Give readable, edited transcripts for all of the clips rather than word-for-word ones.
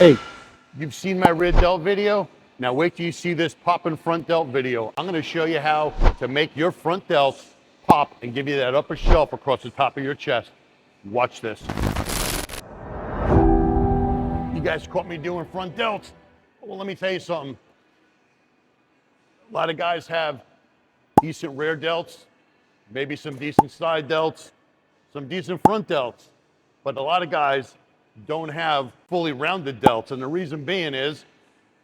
Hey, you've seen my rear delt video. Now wait till you see this popping front delt video. I'm gonna show you how to make your front delts pop and give you that upper shelf across the top of your chest. Watch this. You guys caught me doing front delts. Well, let me tell you something. A lot of guys have decent rear delts, maybe some decent side delts, some decent front delts, but a lot of guys don't have fully rounded delts, and the reason being is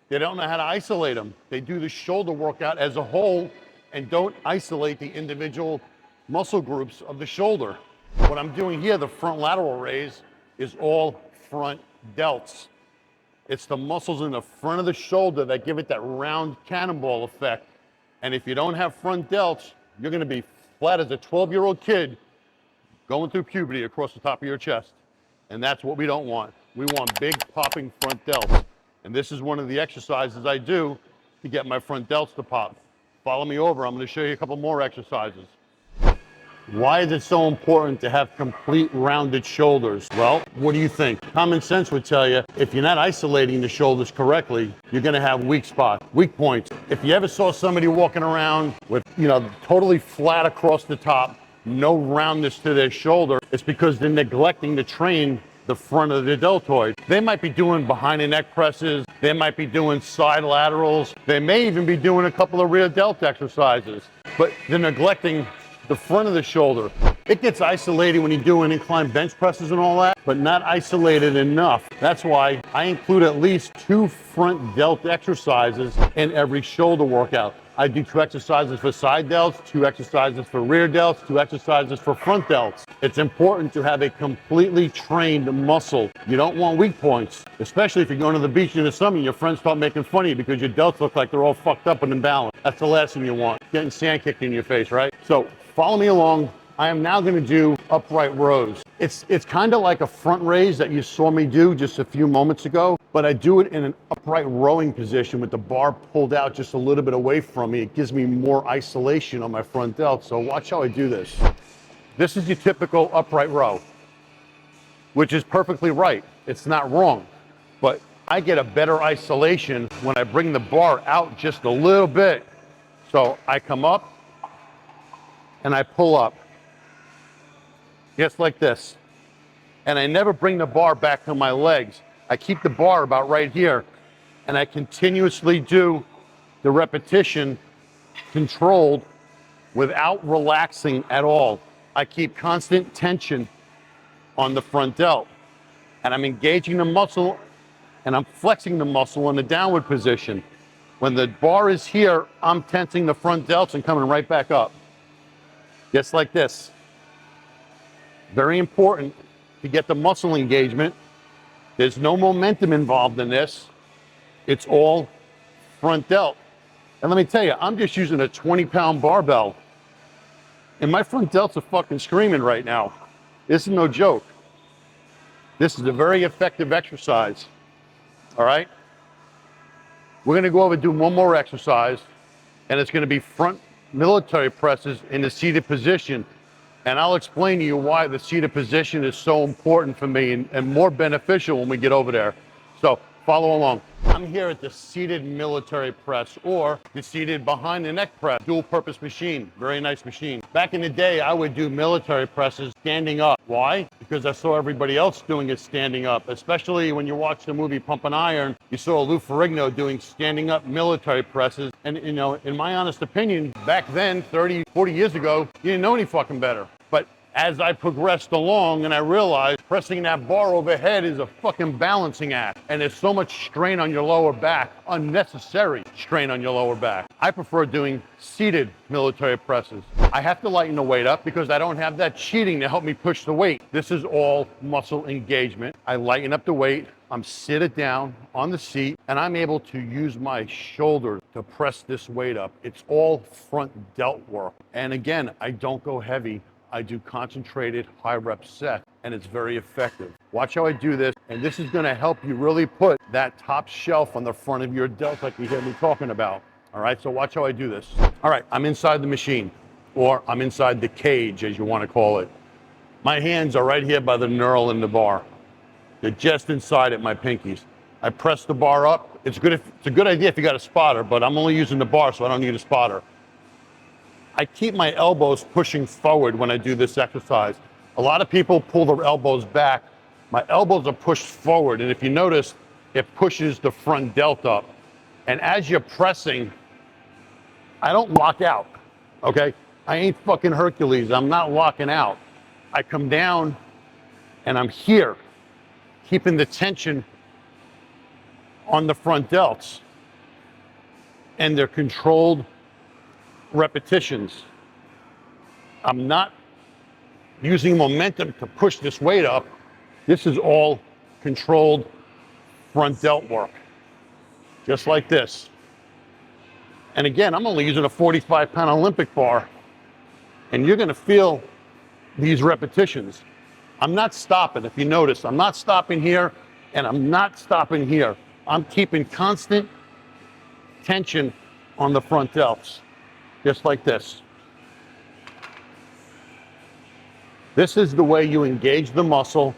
they don't know how to isolate them. They do the shoulder workout as a whole and don't isolate the individual muscle groups of the shoulder. What I'm doing here, the front lateral raise, is all front delts. It's the muscles in the front of the shoulder that give it that round cannonball effect. And if you don't have front delts, you're gonna be flat as a 12-year-old kid going through puberty across the top of your chest. And that's what we don't want. We want big popping front delts. And this is one of the exercises I do to get my front delts to pop. Follow me over, I'm gonna show you a couple more exercises. Why is it so important to have complete rounded shoulders? Well, what do you think? Common sense would tell you, if you're not isolating the shoulders correctly, you're gonna have weak spots, weak points. If you ever saw somebody walking around with, totally flat across the top, no roundness to their shoulder, it's because they're neglecting to train the front of the deltoid. They might be doing behind the neck presses, they might be doing side laterals, they may even be doing a couple of rear delt exercises, but they're neglecting the front of the shoulder. It gets isolated when you're doing incline bench presses and all that, but not isolated enough. That's why I include at least 2 front delt exercises in every shoulder workout. I do 2 exercises for side delts, 2 exercises for rear delts, 2 exercises for front delts. It's important to have a completely trained muscle. You don't want weak points, especially if you're going to the beach in the summer and your friends start making fun of you because your delts look like they're all fucked up and imbalanced. That's the last thing you want, getting sand kicked in your face, right? So follow me along. I am now gonna do upright rows. It's kind of like a front raise that you saw me do just a few moments ago, but I do it in an upright rowing position with the bar pulled out just a little bit away from me. It gives me more isolation on my front delt, so watch how I do this. This is your typical upright row, which is perfectly right. It's not wrong, but I get a better isolation when I bring the bar out just a little bit. So I come up and I pull up. Just like this. And I never bring the bar back to my legs. I keep the bar about right here, and I continuously do the repetition controlled without relaxing at all. I keep constant tension on the front delt, and I'm engaging the muscle and I'm flexing the muscle in the downward position. When the bar is here, I'm tensing the front delts and coming right back up. Just like this. Very important to get the muscle engagement. There's no momentum involved in this. It's all front delt. And let me tell you, I'm just using a 20-pound barbell. And my front delts are fucking screaming right now. This is no joke. This is a very effective exercise. All right? We're gonna go over and do one more exercise, and it's gonna be front military presses in the seated position. And I'll explain to you why the seated position is so important for me and more beneficial when we get over there. So follow along. I'm here at the seated military press, or the seated behind the neck press, dual purpose machine, very nice machine. Back in the day, I would do military presses standing up. Why? Because I saw everybody else doing it standing up, especially when you watch the movie Pumping Iron, you saw Lou Ferrigno doing standing up military presses. And in my honest opinion, back then, 30, 40 years ago, you didn't know any fucking better. But as I progressed along and I realized pressing that bar overhead is a fucking balancing act. And there's so much strain on your lower back, unnecessary strain on your lower back. I prefer doing seated military presses. I have to lighten the weight up because I don't have that cheating to help me push the weight. This is all muscle engagement. I lighten up the weight. I'm seated down on the seat and I'm able to use my shoulder to press this weight up. It's all front delt work. And again, I don't go heavy. I do concentrated high rep sets, and it's very effective. Watch how I do this, and this is gonna help you really put that top shelf on the front of your delt like you hear me talking about. All right, so watch how I do this. All right, I'm inside the machine, or I'm inside the cage, as you wanna call it. My hands are right here by the knurl in the bar. They're just inside at my pinkies. I press the bar up. It's a good idea if you got a spotter, but I'm only using the bar, so I don't need a spotter. I keep my elbows pushing forward when I do this exercise. A lot of people pull their elbows back. My elbows are pushed forward, and if you notice, it pushes the front delt up. And as you're pressing, I don't lock out, okay? I ain't fucking Hercules, I'm not locking out. I come down and I'm here, keeping the tension on the front delts. And they're controlled repetitions. I'm not using momentum to push this weight up. This is all controlled front delt work, just like this. And again, I'm only using a 45-pound Olympic bar, and you're gonna feel these repetitions. I'm not stopping. If you notice, I'm not stopping here, and I'm not stopping here. I'm keeping constant tension on the front delts, just like this. This is the way you engage the muscle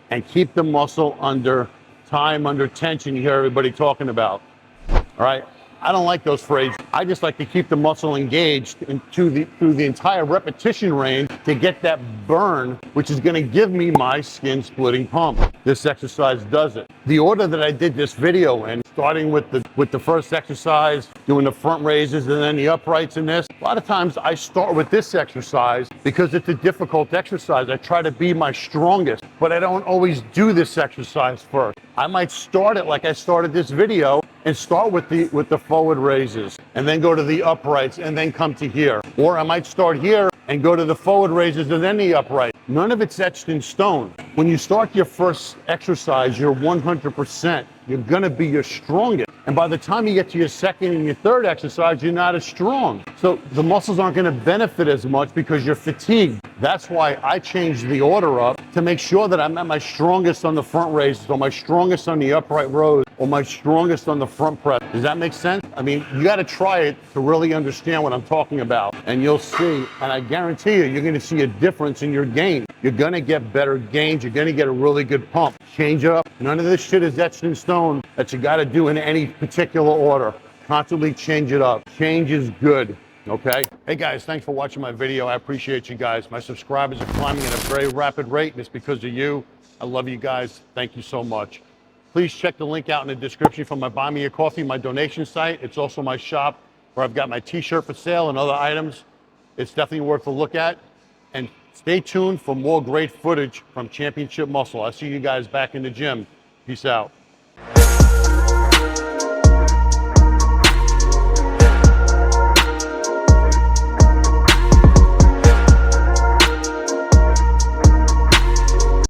and keep the muscle under time, under tension. You hear everybody talking about, all right? I don't like those phrases. I just like to keep the muscle engaged through the entire repetition range to get that burn, which is gonna give me my skin splitting pump. This exercise does it. The order that I did this video in, starting with the first exercise, doing the front raises and then the uprights in this, a lot of times I start with this exercise because it's a difficult exercise. I try to be my strongest, but I don't always do this exercise first. I might start it like I started this video and start with the forward raises and then go to the uprights and then come to here. Or I might start here and go to the forward raises and then the upright. None of it's etched in stone. When you start your first exercise, you're 100%. You're gonna be your strongest. And by the time you get to your second and your third exercise, you're not as strong. So the muscles aren't gonna benefit as much because you're fatigued. That's why I changed the order up to make sure that I'm at my strongest on the front raises, or my strongest on the upright rows, or my strongest on the front press. Does that make sense? I mean, you gotta try it to really understand what I'm talking about. And you'll see, and I guarantee you, you're gonna see a difference in your gain. You're gonna get better gains. You're gonna get a really good pump. Change it up. None of this shit is etched in stone that you gotta do in any particular order. Constantly change it up. Change is good. Okay. Hey guys, thanks for watching my video. I appreciate you guys. My subscribers are climbing at a very rapid rate, and it's because of you. I love you guys. Thank you so much. Please check the link out in the description for my Buy Me a Coffee, my donation site. It's also my shop where I've got my t-shirt for sale and other items. It's definitely worth a look at. And stay tuned for more great footage from Championship Muscle. I'll see you guys back in the gym. Peace out.